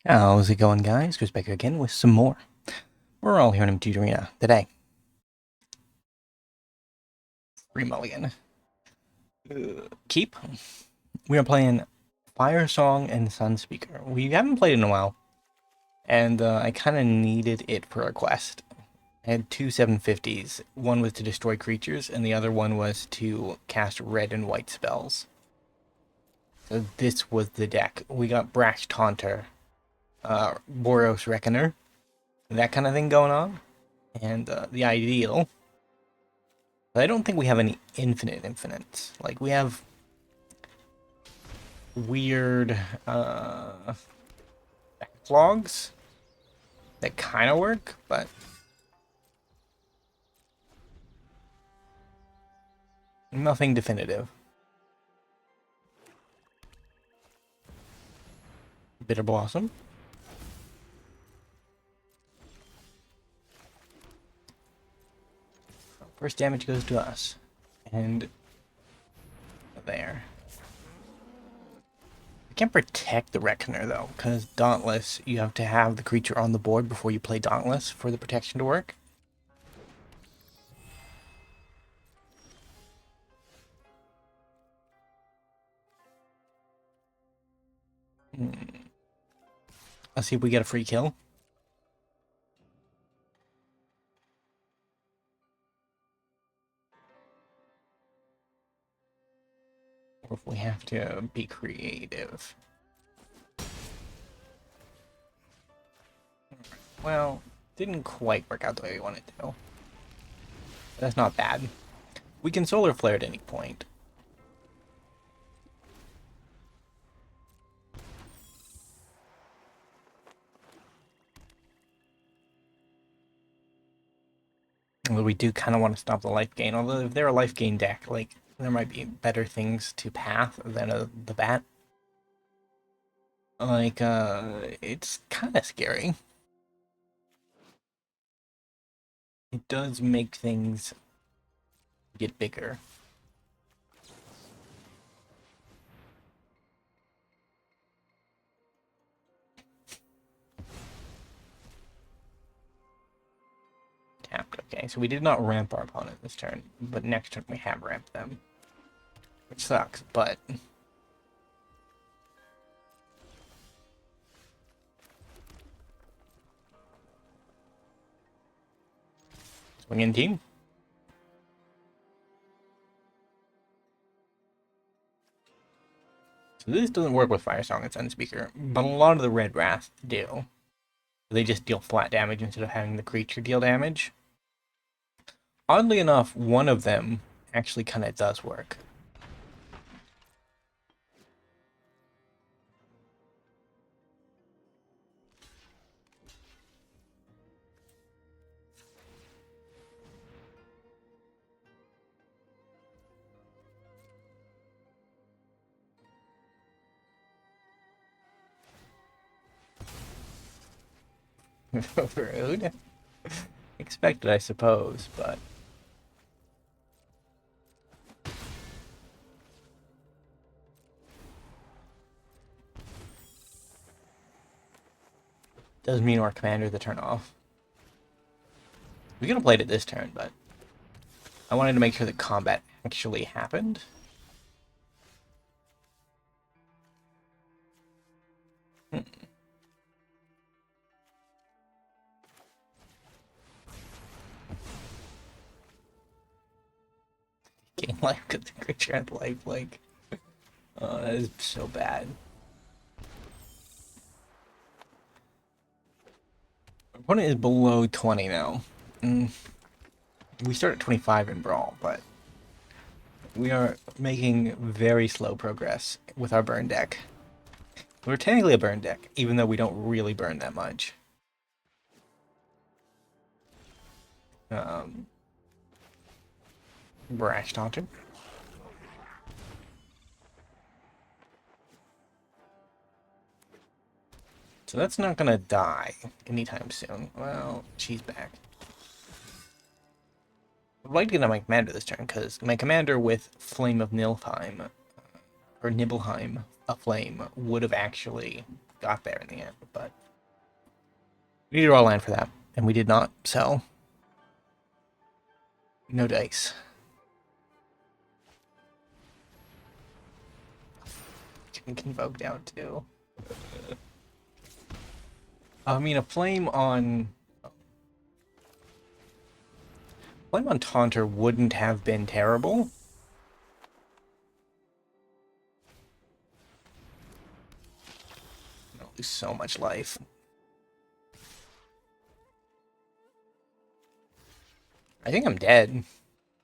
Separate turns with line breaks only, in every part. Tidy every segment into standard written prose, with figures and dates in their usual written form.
How's it going, guys? Chris back again with some more. We're all here in Tutorina today. Free mulligan. Keep. We are playing Firesong and Sunspeaker. We haven't played in a while, and I kind of needed it for a quest. I had two 750s. One was to destroy creatures, and the other one was to cast red and white spells. So this was the deck. We got Brash Taunter, Boros Reckoner, that kind of thing going on. And the ideal. But I don't think we have any infinites. Like, we have weird backlogs that kind of work, but nothing definitive. Bitter Blossom. First damage goes to us. And there. I can't protect the Reckoner, though, because Dauntless, you have to have the creature on the board before you play Dauntless for the protection to work. Let's see if we get a free kill. Or if we have to be creative. Well, didn't quite work out the way we wanted to. That's not bad. We can Solar Flare at any point. Although we do kind of want to stop the life gain. Although if they're a life gain deck, like, there might be better things to path than the bat. Like, it's kind of scary. It does make things get bigger. Tapped, okay. So we did not ramp our opponent this turn, but next turn we have ramped them. Which sucks, but... Swing in team. So this doesn't work with Firesong and Sunspeaker, but a lot of the Red Wrath do. They just deal flat damage instead of having the creature deal damage. Oddly enough, one of them actually kind of does work. Rude. Expected, I suppose, but... Does mean our commander the turn off. We could have played it this turn, but... I wanted to make sure that combat actually happened. Gain life because the creature had life, like... Oh, that is so bad. Our opponent is below 20 now. We start at 25 in Brawl, but... We are making very slow progress with our burn deck. We're technically a burn deck, even though we don't really burn that much. Brash Taunter. So that's not gonna die anytime soon. Well, she's back. I'd like to get on my commander this turn, because my commander with Flame of Nibelheim, or Nibelheim Aflame, would have actually got there in the end, but we needed our land for that, and we did not, so no dice. Can convoke down too. I mean, a flame on Taunter wouldn't have been terrible. I'll lose so much life. I think I'm dead.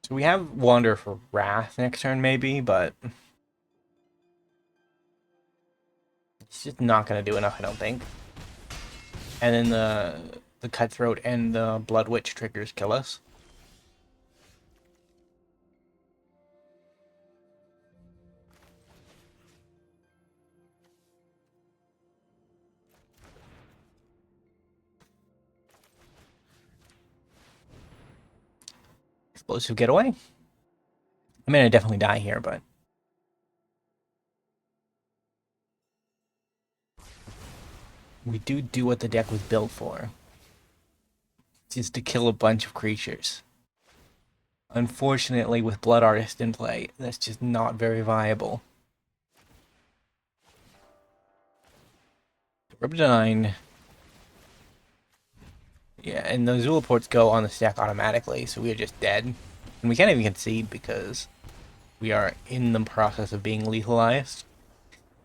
So we have Wander for Wrath next turn, maybe, but it's just not going to do enough, I don't think. And then the Cutthroat and the Blood Witch triggers kill us. Explosive getaway. I mean, I definitely die here, but we do what the deck was built for. Just to kill a bunch of creatures. Unfortunately, with Blood Artist in play, that's just not very viable. Riptide. Yeah, and those Zulaports go on the stack automatically, so we are just dead. And we can't even concede because we are in the process of being lethalized.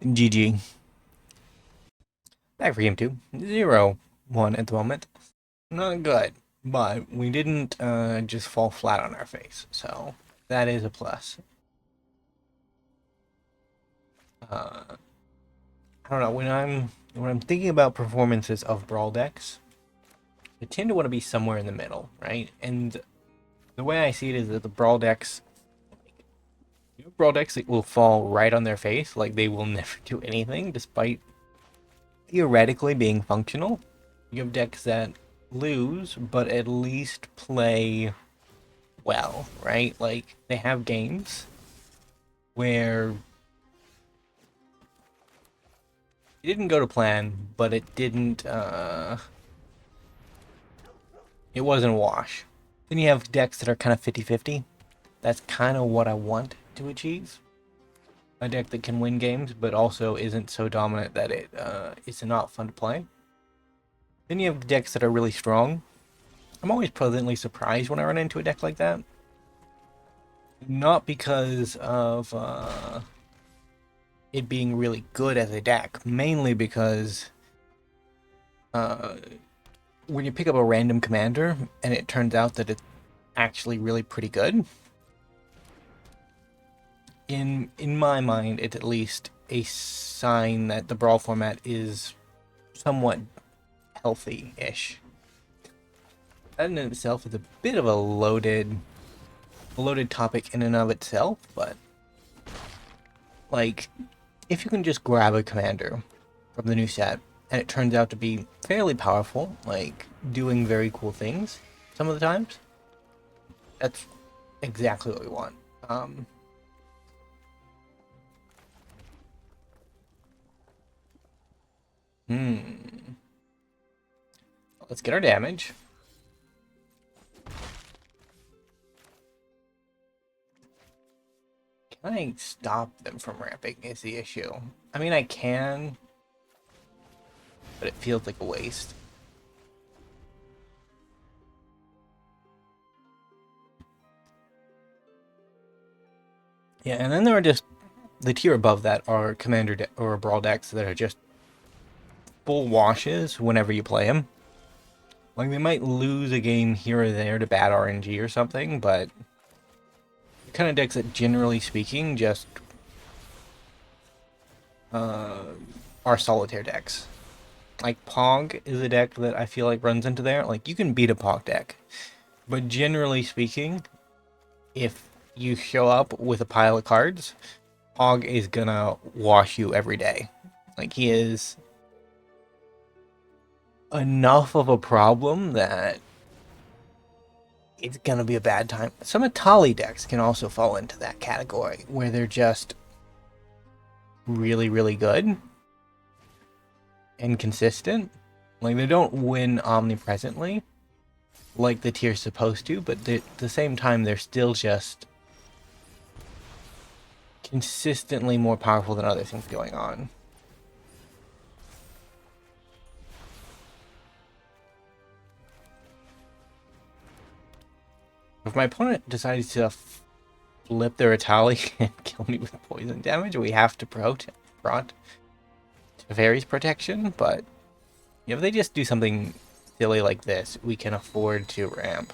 GG. Back for game 2. 0-1 at the moment. Not good, but we didn't just fall flat on our face, so that is a plus. I don't know, when I'm thinking about performances of Brawl decks, I tend to want to be somewhere in the middle, right? And the way I see it is that the Brawl decks that will fall right on their face, like they will never do anything, despite theoretically being functional. You have decks that lose, but at least play well, right? Like, they have games where it didn't go to plan, but it didn't, it wasn't a wash. Then you have decks that are kind of 50-50. That's kind of what I want to achieve. A deck that can win games, but also isn't so dominant that it's not fun to play. Then you have decks that are really strong. I'm always pleasantly surprised when I run into a deck like that. Not because of it being really good as a deck, mainly because when you pick up a random commander and it turns out that it's actually really pretty good, in my mind, it's at least a sign that the Brawl format is somewhat healthy-ish. That in itself is a bit of a loaded topic in and of itself, but like, if you can just grab a commander from the new set and it turns out to be fairly powerful, like doing very cool things some of the times, that's exactly what we want. Let's get our damage. Can I stop them from ramping is the issue. I mean, I can, but it feels like a waste. Yeah, and then there are just the tier above that are commander or brawl decks that are just full washes whenever you play them. Like, they might lose a game here or there to bad RNG or something, but the kind of decks that, generally speaking, just are solitaire decks. Like, Pog is a deck that I feel like runs into there. Like, you can beat a Pog deck, but generally speaking, if you show up with a pile of cards, Pog is gonna wash you every day. Like, he is enough of a problem that it's gonna be a bad time. Some Atali decks can also fall into that category, where they're just really, really good. inconsistent. Like, they don't win omnipresently, like the tier's supposed to, but at the same time, they're still just consistently more powerful than other things going on. If my opponent decides to flip their Atali and kill me with poison damage, we have to prot Fairy's protection, but if they just do something silly like this, we can afford to ramp.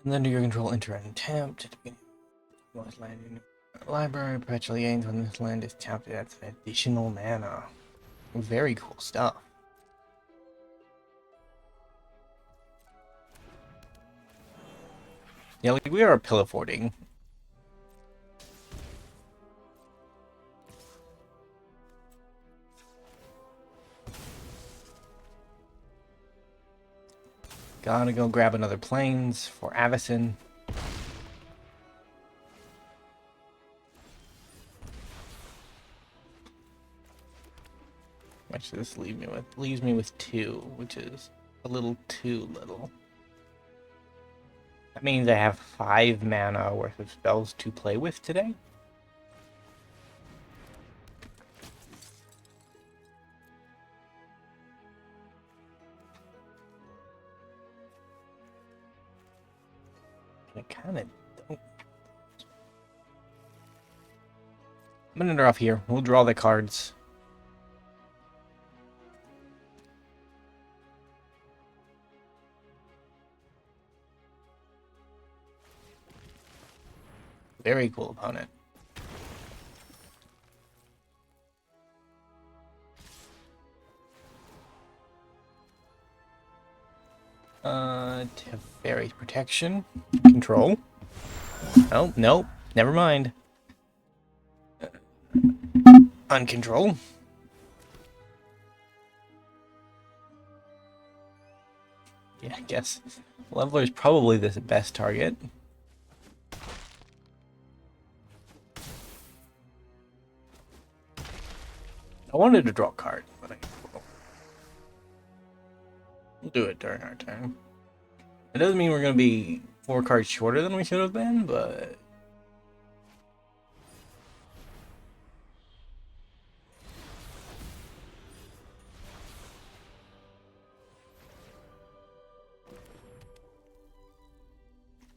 And under your control, enter untapped. Most land in the library perpetually gains when this land is tapped. That's additional mana. Very cool stuff. Yeah, like we are pillow forting. Gotta go grab another plains for Avacyn. Which does this leave me with? Leaves me with 2, which is a little too little. That means I have 5 mana worth of spells to play with today. I kind of don't. I'm gonna enter off here. We'll draw the cards. Very cool opponent. Teferi's protection. Control. Oh, nope. Never mind. Uncontrol. Yeah, I guess Leveler is probably the best target. I wanted to draw a card, but we'll do it during our turn. It doesn't mean we're going to be 4 cards shorter than we should have been, but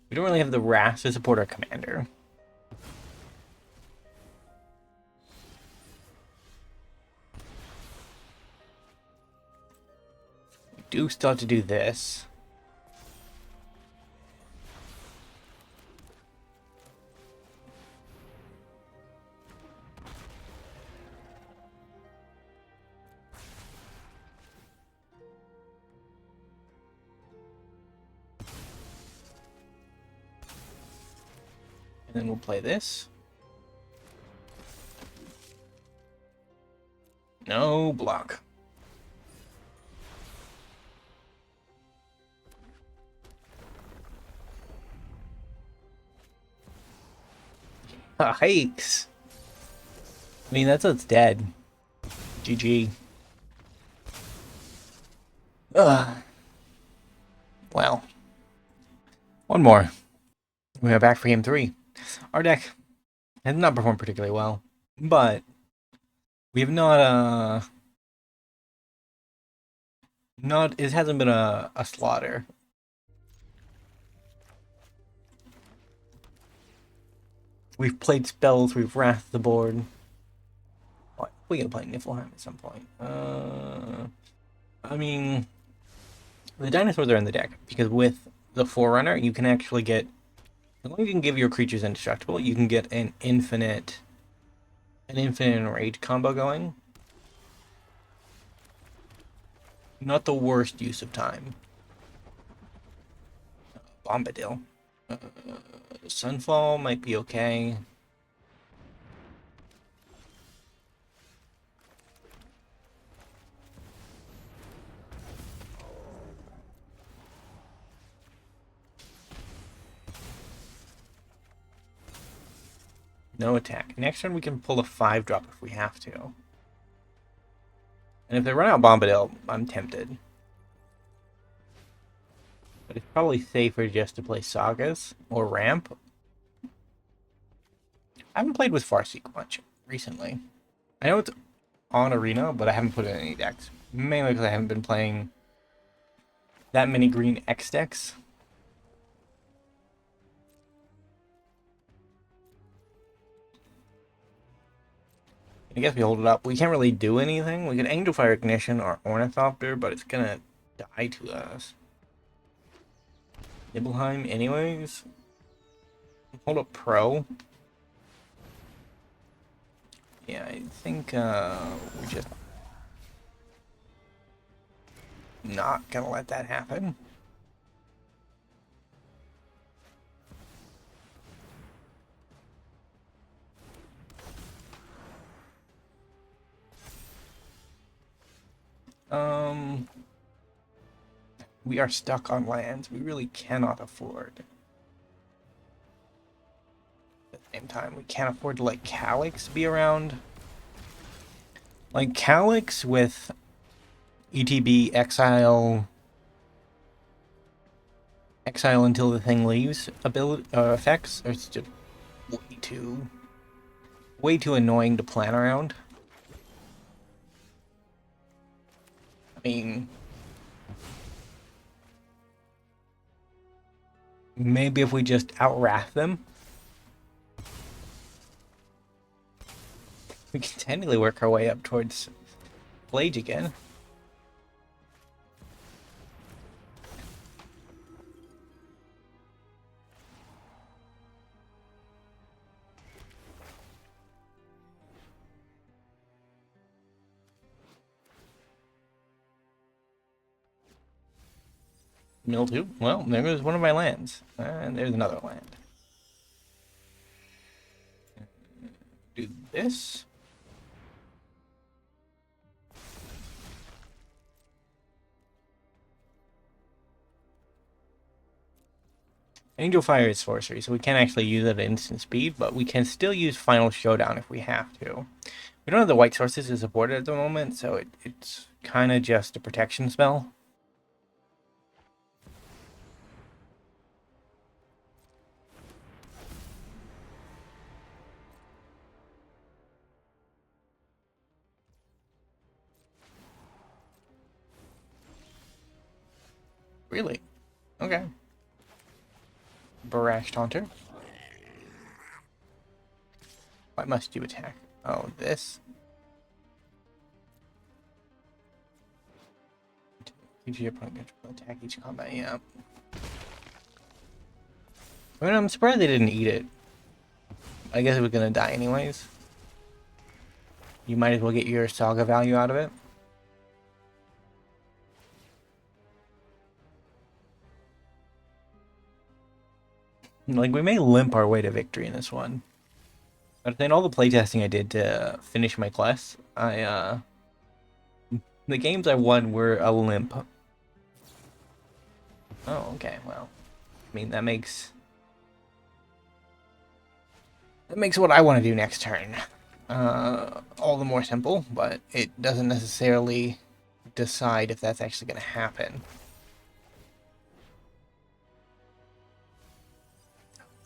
we don't really have the wrath to support our commander. We do still have to do this. And then we'll play this. No block. Hikes. I mean, that's it's dead. GG. Well. One more. We are back for game 3. Our deck has not performed particularly well, but we have not, it hasn't been a slaughter. We've played spells, we've wrathed the board. What? We gotta play Nibelheim at some point. I mean, the dinosaurs are in the deck, because with the Forerunner, you can actually get, as long as you can give your creatures indestructible, you can get an infinite enrage combo going. Not the worst use of time. Bombadil. Sunfall might be okay. No attack. Next turn we can pull a 5-drop if we have to. And if they run out Bombadil, I'm tempted. But it's probably safer just to play Sagas or Ramp. I haven't played with Farseek much recently. I know it's on Arena, but I haven't put it in any decks. Mainly because I haven't been playing that many green X decks. I guess we hold it up. We can't really do anything. We can Angel Fire Ignition or Ornithopter, but it's gonna die to us. Nibelheim anyways. Hold up Pro. Yeah, I think we're just not gonna let that happen. We are stuck on lands. We really cannot afford. At the same time, we can't afford to let Calyx be around. Like Calyx with ETB exile until the thing leaves ability effects. It's just way too annoying to plan around. I mean, maybe if we just outwrath them, we can technically work our way up towards Blade again. Mill 2? Well, there goes one of my lands. And there's another land. Do this. Angel Fire is sorcery, so we can't actually use it at instant speed, but we can still use Final Showdown if we have to. We don't have the white sources to support it at the moment, so it's kind of just a protection spell. Really? Okay. Barrage Taunter. Why must you attack? Oh, this. Each your opponent can attack each combat, yeah. I mean, I'm surprised they didn't eat it. I guess it was gonna die anyways. You might as well get your Saga value out of it. Like, we may limp our way to victory in this one. But in all the playtesting I did to finish my quests, the games I won were a limp. Oh, okay, well. I mean, that makes what I want to do next turn all the more simple, but it doesn't necessarily decide if that's actually going to happen.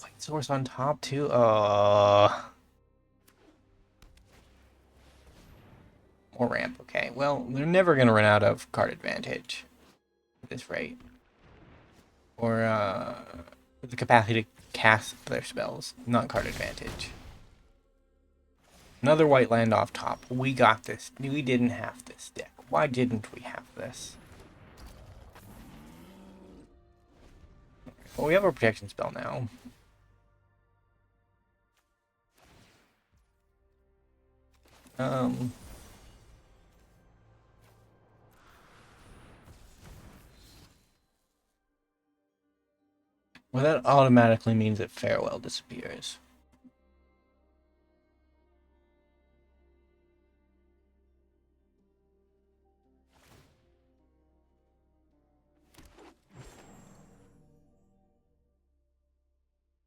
White source on top, too? More ramp, okay. Well, they're never going to run out of card advantage at this rate. Or the capacity to cast their spells, not card advantage. Another white land off top. We got this. We didn't have this deck. Why didn't we have this? Well, we have our protection spell now. Well, that automatically means that Farewell disappears.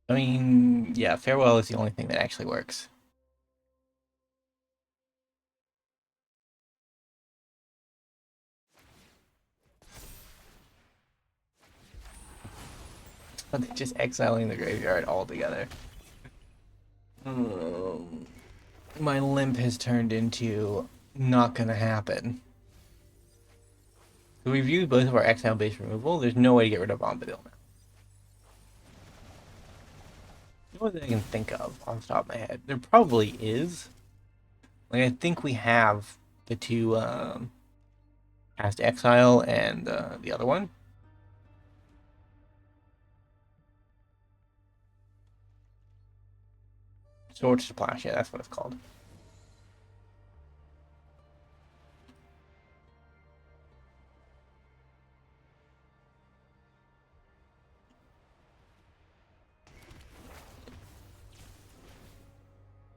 I mean, Yeah, Farewell is the only thing that actually works. They're just exiling the graveyard altogether. My limp has turned into not gonna happen. So we've used both of our exile-based removal. There's no way to get rid of Bombadil now. The only thing I can think of off the top of my head, there probably is. Like, I think we have the two Cast Exile and the other one. Sword Splash, yeah, that's what it's called.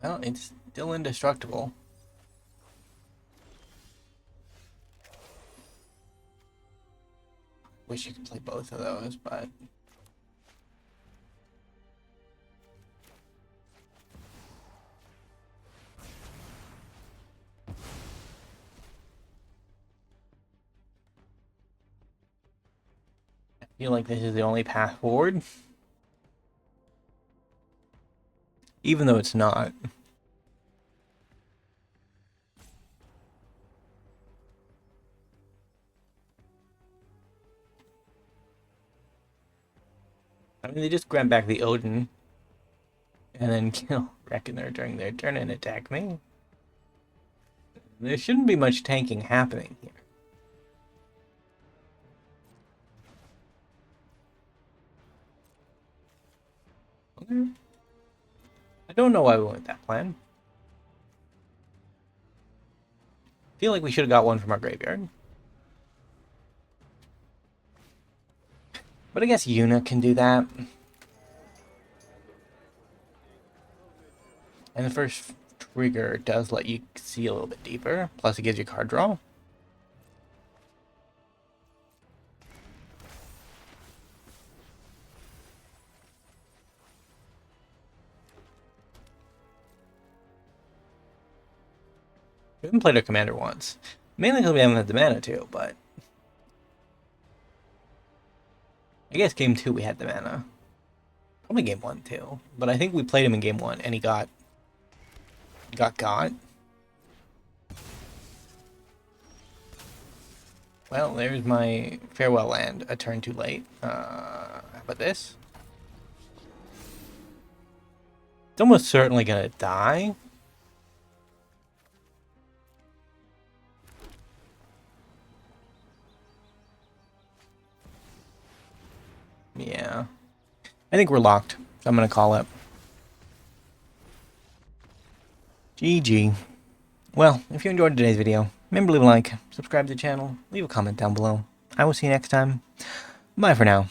Well, it's still indestructible. Wish you could play both of those, but... I feel like this is the only path forward. Even though it's not. I mean, they just grab back the Odin and then kill Reckoner during their turn and attack me. There shouldn't be much tanking happening here. Okay. I don't know why we went with that plan. I feel like we should have got one from our graveyard. But I guess Yuna can do that. And the first trigger does let you see a little bit deeper. Plus it gives you card draw. We haven't played our commander once. Mainly because we haven't had the mana to, but... I guess game 2 we had the mana. Probably game 1 too. But I think we played him in game 1 and he got. Well, there's my Farewell land, a turn too late. How about this? It's almost certainly gonna die. Yeah. I think we're locked, so I'm gonna call it. GG. Well, if you enjoyed today's video, remember to leave a like, subscribe to the channel, leave a comment down below. I will see you next time. Bye for now.